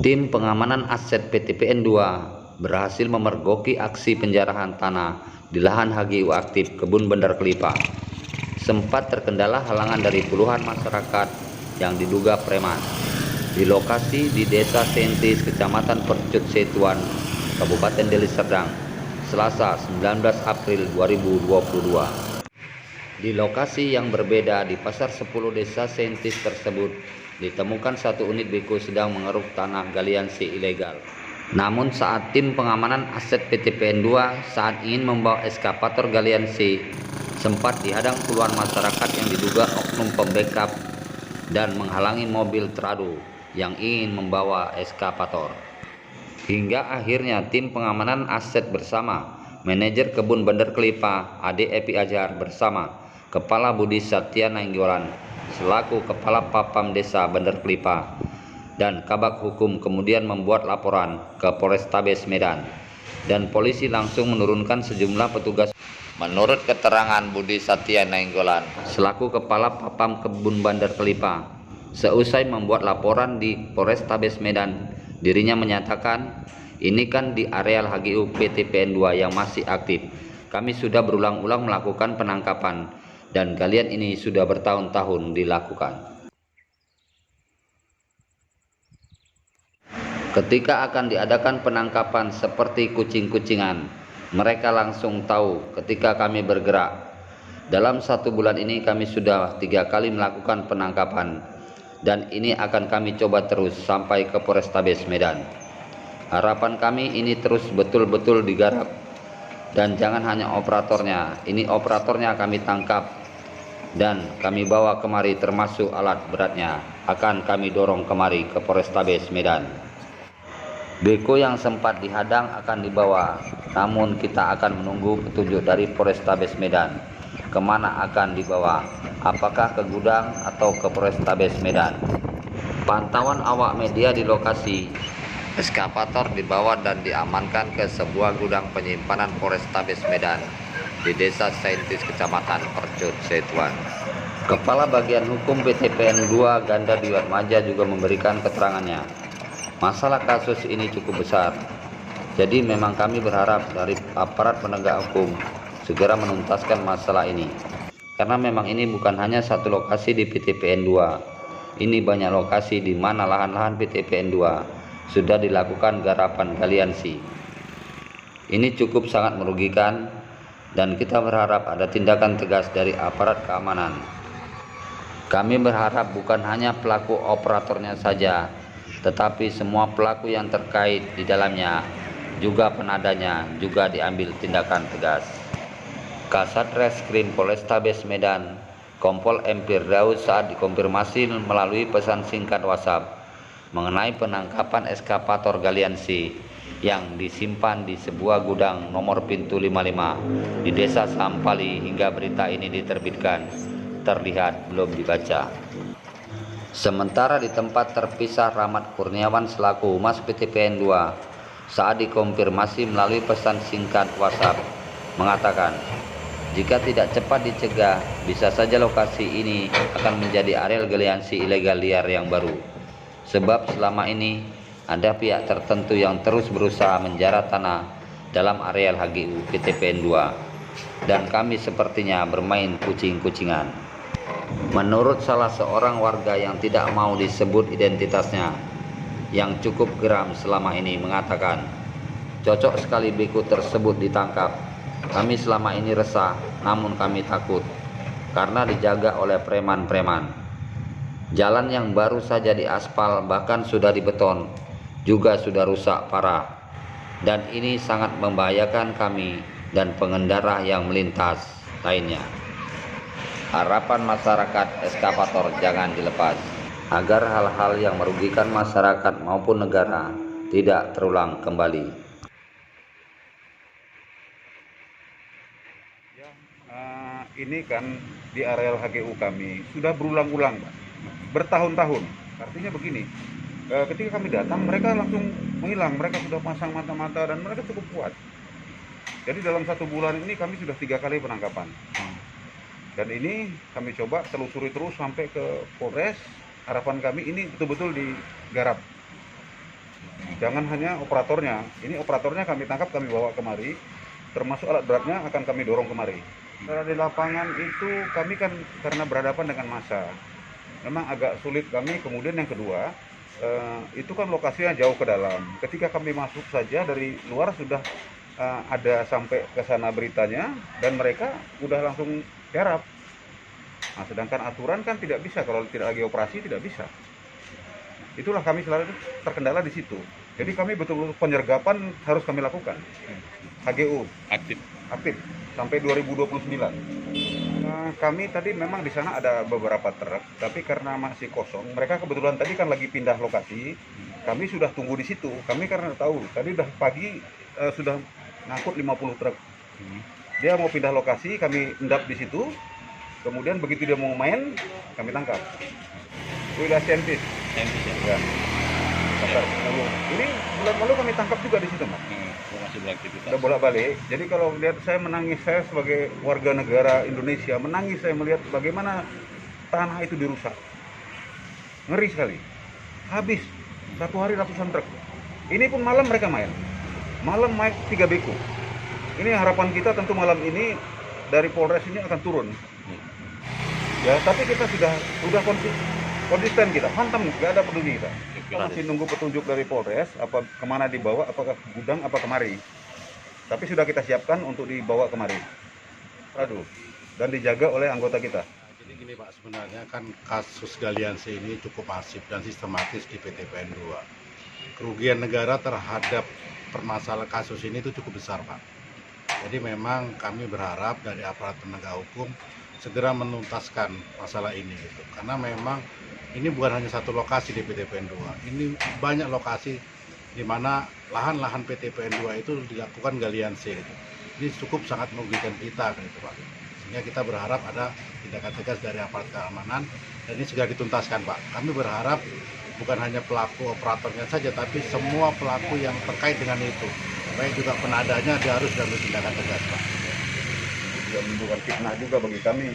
Tim pengamanan aset PTPN 2 berhasil memergoki aksi penjarahan tanah di lahan HGU aktif Kebun Bandar Kelipah. Sempat terkendala halangan dari puluhan masyarakat yang diduga preman. Di lokasi di Desa Sentis, Kecamatan Percut Setuan, Kabupaten Deli Serdang, Selasa 19 April 2022. Di lokasi yang berbeda di Pasar 10 Desa Sentis tersebut ditemukan satu unit beko sedang mengeruk tanah galiansi ilegal. Namun saat tim pengamanan aset PTPN 2 saat ingin membawa eskavator galiansi, sempat dihadang puluhan masyarakat yang diduga oknum pembackup dan menghalangi mobil trado yang ingin membawa eskavator. Hingga akhirnya tim pengamanan aset bersama manajer Kebun Bandar Kelipah Ade Epi Azhar bersama Kepala Budi Satya Nainggolan selaku Kepala Papam Desa Bandar Kelipah dan Kabak Hukum kemudian membuat laporan ke Polrestabes Medan, dan polisi langsung menurunkan sejumlah petugas. Menurut keterangan Budi Satya Nainggolan selaku Kepala Papam Kebun Bandar Kelipah, seusai membuat laporan di Polrestabes Medan, dirinya menyatakan, "Ini kan di areal HGU PTPN 2 yang masih aktif. Kami sudah berulang-ulang melakukan penangkapan dan kalian ini sudah bertahun-tahun dilakukan." Ketika akan diadakan penangkapan seperti kucing-kucingan, mereka langsung tahu ketika kami bergerak. Dalam 1 bulan ini kami sudah 3 kali melakukan penangkapan, dan ini akan kami coba terus sampai ke Polrestabes Medan. Harapan kami ini terus betul-betul digarap, dan jangan hanya operatornya, ini operatornya kami tangkap dan kami bawa kemari termasuk alat beratnya, akan kami dorong kemari ke Polrestabes Medan. Beko yang sempat dihadang akan dibawa, namun kita akan menunggu petunjuk dari Polrestabes Medan kemana akan dibawa, apakah ke gudang atau ke Polrestabes Medan. Pantauan awak media di lokasi, eskavator dibawa dan diamankan ke sebuah gudang penyimpanan Polrestabes Medan di Desa Sentis, Kecamatan Percut Setuan. Kepala Bagian Hukum PTPN 2 Ganda Diwatmaja juga memberikan keterangannya. Masalah kasus ini cukup besar, jadi memang kami berharap dari aparat penegak hukum segera menuntaskan masalah ini. Karena memang ini bukan hanya satu lokasi di PTPN 2, ini banyak lokasi di mana lahan-lahan PTPN 2 sudah dilakukan garapan galiansi. Ini cukup sangat merugikan, dan kita berharap ada tindakan tegas dari aparat keamanan. Kami berharap bukan hanya pelaku operatornya saja, tetapi semua pelaku yang terkait di dalamnya, juga penadanya, juga diambil tindakan tegas. Kasat Reskrim Polrestabes Medan, Kompol M. Firdaus saat dikonfirmasi melalui pesan singkat WhatsApp mengenai penangkapan eskavator galiansi yang disimpan di sebuah gudang nomor pintu 55 di Desa Sampali hingga berita ini diterbitkan, terlihat belum dibaca. Sementara di tempat terpisah, Rahmat Kurniawan selaku Humas PTPN 2 saat dikonfirmasi melalui pesan singkat WhatsApp mengatakan, jika tidak cepat dicegah, bisa saja lokasi ini akan menjadi areal galiansi ilegal liar yang baru. Sebab selama ini ada pihak tertentu yang terus berusaha menjarah tanah dalam areal HGU PTPN 2, dan kami sepertinya bermain kucing-kucingan. Menurut salah seorang warga yang tidak mau disebut identitasnya, yang cukup geram selama ini mengatakan, cocok sekali beko tersebut ditangkap. Kami selama ini resah, namun kami takut karena dijaga oleh preman-preman. Jalan yang baru saja diaspal bahkan sudah dibeton juga sudah rusak parah, dan ini sangat membahayakan kami dan pengendara yang melintas lainnya. Harapan masyarakat, eskavator jangan dilepas agar hal-hal yang merugikan masyarakat maupun negara tidak terulang kembali. Ini kan di areal HGU kami sudah berulang-ulang, bertahun-tahun. Artinya begini, ketika kami datang mereka langsung menghilang, mereka sudah pasang mata-mata dan mereka cukup kuat. Jadi dalam 1 bulan ini kami sudah 3 kali penangkapan. Dan ini kami coba telusuri terus sampai ke Polres. Harapan kami ini betul-betul digarap. Jangan hanya operatornya. Ini operatornya kami tangkap, kami bawa kemari, termasuk alat beratnya akan kami dorong kemari. Karena di lapangan itu kami kan karena berhadapan dengan massa, memang agak sulit kami. Kemudian yang kedua, itu kan lokasinya jauh ke dalam. Ketika kami masuk saja dari luar sudah ada sampai ke sana beritanya, dan mereka udah langsung garap. Nah, sedangkan aturan kan tidak bisa, kalau tidak lagi operasi tidak bisa. Itulah kami selalu terkendala di situ. Jadi kami betul-betul penyergapan harus kami lakukan. HGU aktif sampai 2029. Kami tadi memang di sana ada beberapa truk, tapi karena masih kosong, mereka kebetulan tadi kan lagi pindah lokasi. Kami sudah tunggu di situ. Kami karena tahu tadi udah pagi sudah ngangkut 50 truk. Dia mau pindah lokasi, kami endap di situ. Kemudian begitu dia mau main, kami tangkap. Udah sentis. Ya. Ini bulan lalu kami tangkap juga di situ, Mas. Masih beraktivitas. Udah bolak-balik. Jadi kalau lihat saya menangis, saya sebagai warga negara Indonesia menangis, saya melihat bagaimana tanah itu dirusak. Ngeri sekali. Habis satu hari ratusan truk. Ini pun malam mereka main. Malam main 3 beko. Ini harapan kita tentu malam ini dari Polres ini akan turun. Ya, tapi kita sudah konsisten kita, hantam, nggak ada peduli kita. Kita masih nunggu petunjuk dari Polres, apa kemana dibawa, apakah ke gudang, apa kemari. Tapi sudah kita siapkan untuk dibawa kemari. Aduh, dan dijaga oleh anggota kita. Jadi gini Pak, sebenarnya kan kasus galian C ini cukup masif dan sistematis di PT PN 2. Kerugian negara terhadap permasalahan kasus ini itu cukup besar Pak. Jadi memang kami berharap dari aparat penegak hukum segera menuntaskan masalah ini gitu. Karena memang ini bukan hanya satu lokasi di PT PN 2. Ini banyak lokasi di mana lahan-lahan PT PN 2 itu dilakukan galian C gitu. Ini cukup sangat merugikan kita gitu Pak. Sehingga kita berharap ada tindakan tegas dari aparat keamanan dan ini segera dituntaskan Pak. Kami berharap bukan hanya pelaku operatornya saja, tapi semua pelaku yang terkait dengan itu. Baik juga penadanya dia harus diambil tindakan tegas Pak. Juga menimbulkan fitnah juga bagi kami.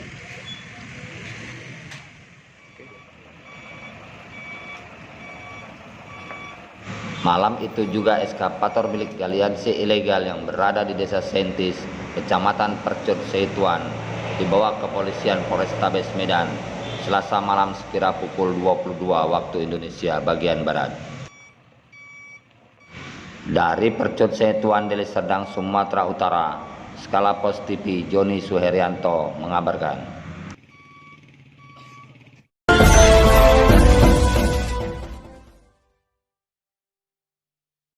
Malam itu juga eskavator milik galian C ilegal yang berada di Desa Sentis, Kecamatan Percut Setuan, dibawa ke kepolisian Polrestabes Medan, Selasa malam sekira pukul 22 waktu Indonesia bagian Barat. Dari Percut Setuan, Deli Serdang, Sumatera Utara, Skala Pos TV, Joni Suherianto mengabarkan.